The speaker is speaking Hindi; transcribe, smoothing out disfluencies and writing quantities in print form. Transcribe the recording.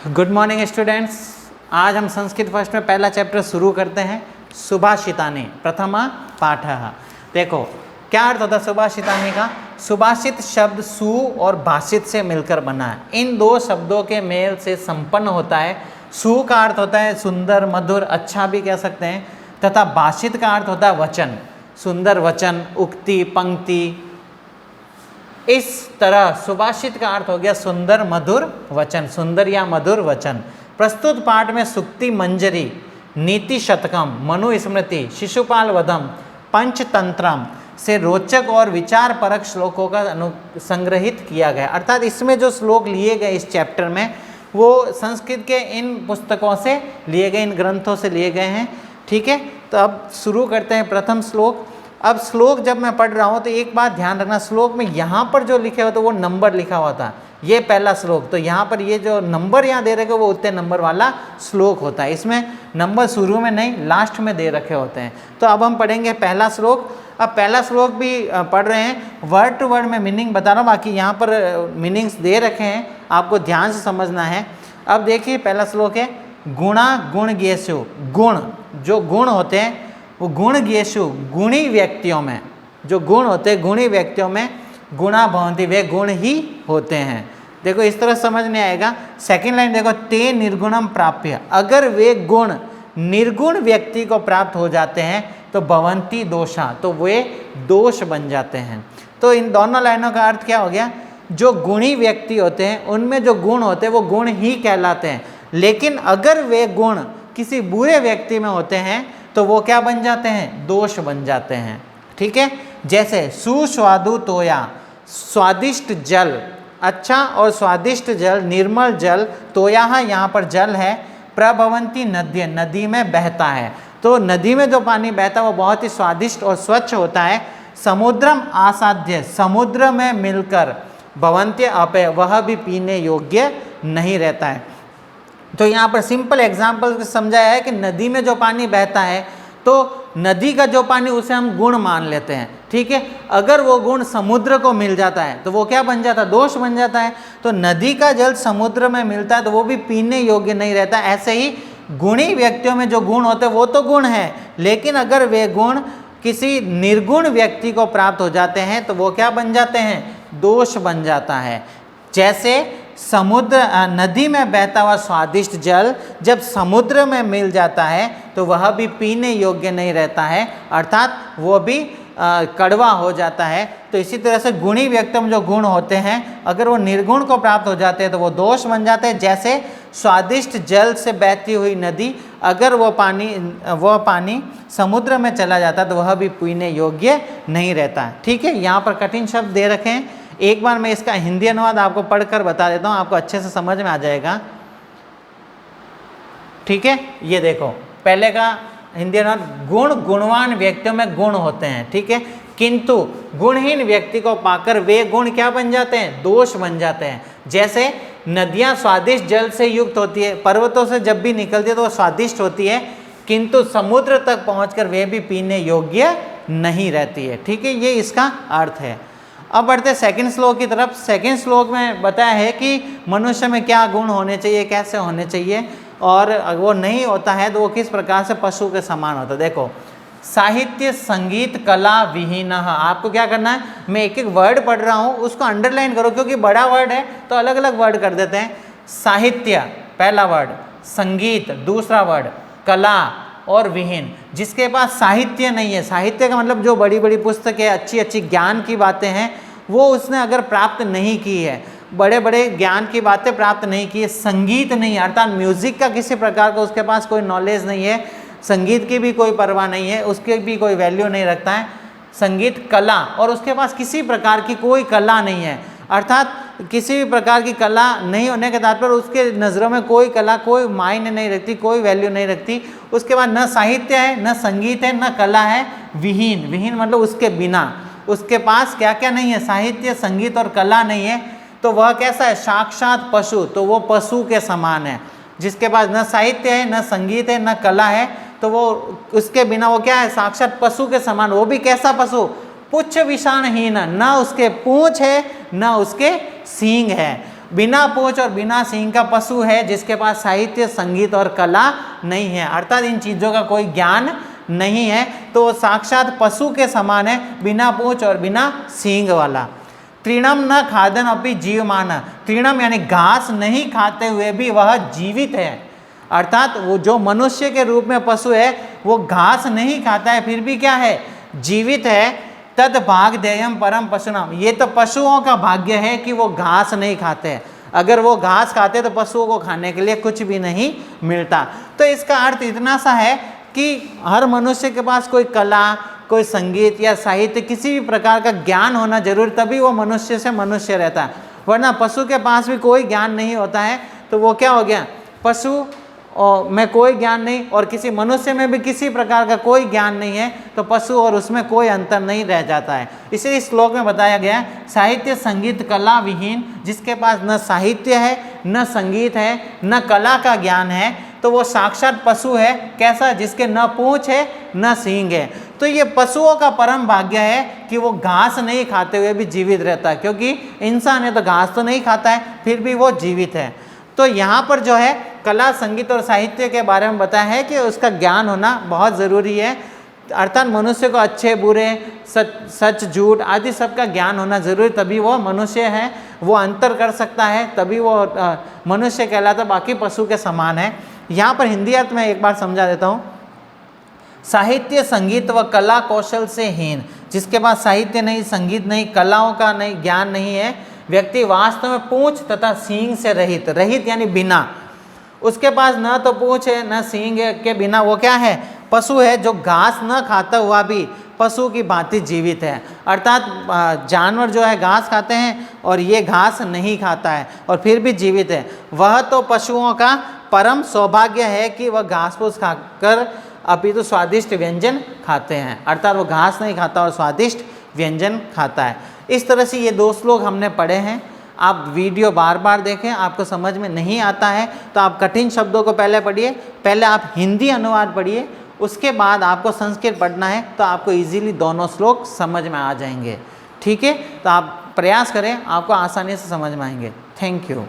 Good morning students. आज हम संस्कृत फर्स्ट में पहला चैप्टर शुरू करते हैं। सुभाषितानि प्रथमा पाठः। देखो क्या अर्थ होता है सुभाषितानि का। सुभाषित शब्द सु और भाषित से मिलकर बना है। इन दो शब्दों के मेल से संपन्न होता है। सु का अर्थ होता है सुंदर, मधुर, अच्छा भी कह सकते हैं, तथा भाषित का अर्थ होता है वचन, सुंदर वचन, उक्ति, पंक्ति। इस तरह सुभाषित का अर्थ हो गया सुंदर मधुर वचन, सुंदर या मधुर वचन। प्रस्तुत पाठ में सुक्ति मंजरी, नीति शतकम, मनु स्मृति, शिशुपाल वधम, पंचतंत्रम से रोचक और विचार परक श्लोकों का संग्रहित किया गया। अर्थात इसमें जो श्लोक लिए गए इस चैप्टर में वो संस्कृत के इन पुस्तकों से लिए गए, इन ग्रंथों से लिए गए हैं। ठीक है, तो अब शुरू करते हैं प्रथम श्लोक। अब श्लोक जब मैं पढ़ रहा हूँ तो एक बात ध्यान रखना, श्लोक में यहाँ पर जो लिखे हुआ था वो नंबर लिखा हुआ था, ये पहला श्लोक। तो यहाँ पर ये जो नंबर यहाँ दे रखे वो उतने नंबर वाला श्लोक होता है। इसमें नंबर शुरू में नहीं लास्ट में दे रखे होते हैं। तो अब हम पढ़ेंगे पहला श्लोक। अब पहला श्लोक भी पढ़ रहे हैं, वर्ड टू वर्ड में मीनिंग बता रहा हूँ, बाकी यहाँ पर मीनिंग्स दे रखे हैं, आपको ध्यान से समझना है। अब देखिए पहला श्लोक है, गुणा गुण ज्ञेषु। गुण, जो गुण होते हैं वो गुण ज्ञेषु, गुणी व्यक्तियों में, जो गुण होते हैं गुणी व्यक्तियों में, गुणा भवन्ति, वे गुण ही होते हैं। देखो इस तरह समझ नहीं आएगा। सेकंड लाइन देखो, ते निर्गुणम प्राप्य, अगर वे गुण निर्गुण व्यक्ति को प्राप्त हो जाते हैं तो भवन्ति दोषा, तो वे दोष बन जाते हैं। तो इन दोनों लाइनों का अर्थ क्या हो गया, जो गुणी व्यक्ति होते हैं उनमें जो गुण होते हैं वो गुण ही कहलाते हैं, लेकिन अगर वे गुण किसी बुरे व्यक्ति में होते हैं तो वो क्या बन जाते हैं, दोष बन जाते हैं। ठीक है, जैसे सुस्वादु तोया, स्वादिष्ट जल, अच्छा और स्वादिष्ट जल, निर्मल जल, तोया यहाँ पर जल है, प्रभवंती नद्य, नदी में बहता है। तो नदी में जो पानी बहता है वो बहुत ही स्वादिष्ट और स्वच्छ होता है। समुद्रम आसाध्य, समुद्र में मिलकर, भवंत्य अपय, वह भी पीने योग्य नहीं रहता है। तो यहाँ पर सिंपल एग्जाम्पल समझाया है कि नदी में जो पानी बहता है तो नदी का जो पानी उसे हम गुण मान लेते हैं। ठीक है, अगर वो गुण समुद्र को मिल जाता है तो वो क्या बन जाता है, दोष बन जाता है। तो नदी का जल समुद्र में मिलता है तो वो भी पीने योग्य नहीं रहता। ऐसे ही गुणी व्यक्तियों में जो गुण होते हैं वो तो गुण है, लेकिन अगर वे गुण किसी निर्गुण व्यक्ति को प्राप्त हो जाते हैं तो वो क्या बन जाते हैं, दोष बन जाता है। जैसे समुद्र, नदी में बहता हुआ स्वादिष्ट जल जब समुद्र में मिल जाता है तो वह भी पीने योग्य नहीं रहता है, अर्थात वो भी कड़वा हो जाता है। तो इसी तरह से गुणी व्यक्ति में जो गुण होते हैं अगर वो निर्गुण को प्राप्त हो जाते हैं तो वो दोष बन जाते हैं। जैसे स्वादिष्ट जल से बहती हुई नदी, अगर वो पानी समुद्र में चला जाता है तो वह भी पीने योग्य नहीं रहता है। ठीक है, यहाँ पर कठिन शब्द दे रखे हैं, एक बार मैं इसका हिंदी अनुवाद आपको पढ़कर बता देता हूँ, आपको अच्छे से समझ में आ जाएगा। ठीक है, ये देखो पहले का हिंदी अनुवाद, गुण गुणवान व्यक्तियों में गुण होते हैं। ठीक है, किंतु गुणहीन व्यक्ति को पाकर वे गुण क्या बन जाते हैं, दोष बन जाते हैं। जैसे नदियाँ स्वादिष्ट जल से युक्त होती है, पर्वतों से जब भी निकलती है तो वो स्वादिष्ट होती है, किंतु समुद्र तक पहुँचकर वे भी पीने योग्य नहीं रहती है। ठीक है, ये इसका अर्थ है। अब बढ़ते सेकंड श्लोक की तरफ। सेकंड श्लोक में बताया है कि मनुष्य में क्या गुण होने चाहिए, कैसे होने चाहिए, और वो नहीं होता है तो वो किस प्रकार से पशु के समान होता है। देखो, साहित्य संगीत कला विहीन, आपको क्या करना है, मैं एक एक वर्ड पढ़ रहा हूँ उसको अंडरलाइन करो, क्योंकि बड़ा वर्ड है तो अलग अलग वर्ड कर देते हैं। साहित्य पहला वर्ड, संगीत दूसरा वर्ड, कला और विहीन। जिसके पास साहित्य नहीं है, साहित्य का मतलब जो बड़ी बड़ी पुस्तकें, अच्छी अच्छी ज्ञान की बातें हैं वो उसने अगर प्राप्त नहीं की है, बड़े बड़े ज्ञान की बातें प्राप्त नहीं की है, संगीत नहीं है अर्थात म्यूजिक का किसी प्रकार का उसके पास कोई नॉलेज नहीं है, संगीत की भी कोई परवाह नहीं है, उसकी भी कोई वैल्यू नहीं रखता है, संगीत कला, और उसके पास किसी प्रकार की कोई कला नहीं है, अर्थात किसी भी प्रकार की कला नहीं होने के तात्पर्य उसके नज़रों में कोई कला कोई मायने नहीं रखती, कोई वैल्यू नहीं रखती। उसके बाद न साहित्य है, न संगीत है, न कला है। विहीन, विहीन मतलब उसके बिना, उसके पास क्या क्या नहीं है, साहित्य संगीत और कला नहीं है, तो वह कैसा है, साक्षात पशु, तो वो पशु के समान है। जिसके पास न साहित्य है, न संगीत है, न कला है, तो वो उसके बिना वो क्या है, साक्षात पशु के समान। वो भी कैसा पशु, पुच्छ विषाणहीन, न उसके पूंछ है न उसके सींग है, बिना पूंछ और बिना सींग का पशु है जिसके पास साहित्य, संगीत और कला नहीं है, अर्थात इन चीज़ों का कोई ज्ञान नहीं है, तो वो साक्षात पशु के समान है, बिना पूंछ और बिना सींग वाला। तृणम न खादन अपि जीवमान, तृणम यानी घास नहीं खाते हुए भी वह जीवित है, अर्थात वो जो मनुष्य के रूप में पशु है वो घास नहीं खाता है फिर भी क्या है, जीवित है। तद भागधेयम परम पशुनाम, ये तो पशुओं का भाग्य है कि वो घास नहीं खाते हैं, अगर वो घास खाते तो पशुओं को खाने के लिए कुछ भी नहीं मिलता। तो इसका अर्थ इतना सा है कि हर मनुष्य के पास कोई कला, कोई संगीत या साहित्य, किसी भी प्रकार का ज्ञान होना जरूरी, तभी वो मनुष्य से मनुष्य रहता है, वरना पशु के पास भी कोई ज्ञान नहीं होता है तो वो क्या हो गया, पशु और में कोई ज्ञान नहीं और किसी मनुष्य में भी किसी प्रकार का कोई ज्ञान नहीं है, तो पशु और उसमें कोई अंतर नहीं रह जाता है। इसीलिए इस श्लोक में बताया गया है साहित्य संगीत कला विहीन, जिसके पास न साहित्य है, न संगीत है, न कला का ज्ञान है, तो वो साक्षात पशु है। कैसा, जिसके न पूंछ है न सींग है। तो ये पशुओं का परम भाग्य है कि वो घास नहीं खाते हुए भी जीवित रहता है, क्योंकि इंसान है तो घास तो नहीं खाता है फिर भी वो जीवित है। तो यहाँ पर जो है कला, संगीत और साहित्य के बारे में बताया है कि उसका ज्ञान होना बहुत ज़रूरी है, अर्थात मनुष्य को अच्छे बुरे, सच झूठ आदि सब का ज्ञान होना जरूरी, तभी वो मनुष्य है, वो अंतर कर सकता है, तभी वो मनुष्य कहलाता, बाकी पशु के समान है। यहाँ पर हिंदी अर्थ में एक बार समझा देता हूँ। साहित्य, संगीत व कला कौशल से हीन, जिसके पास साहित्य नहीं, संगीत नहीं, कलाओं का नहीं ज्ञान नहीं है, व्यक्ति वास्तव में पूंछ तथा सींग से रहित, रहित यानी बिना, उसके पास न तो पूंछ है न सींग के बिना वो क्या है, पशु है, जो घास न खाता हुआ भी पशु की भांति जीवित है। अर्थात जानवर जो है घास खाते हैं और ये घास नहीं खाता है और फिर भी जीवित है। वह तो पशुओं का परम सौभाग्य है कि वह घास फूस खाकर अपितु स्वादिष्ट व्यंजन खाते हैं, अर्थात वो घास नहीं खाता और स्वादिष्ट व्यंजन खाता है। इस तरह से ये दो श्लोक हमने पढ़े हैं। आप वीडियो बार बार देखें, आपको समझ में नहीं आता है तो आप कठिन शब्दों को पहले पढ़िए, पहले आप हिंदी अनुवाद पढ़िए, उसके बाद आपको संस्कृत पढ़ना है तो आपको इजीली दोनों श्लोक समझ में आ जाएंगे। ठीक है, तो आप प्रयास करें, आपको आसानी से समझ में आएंगे। Thank you.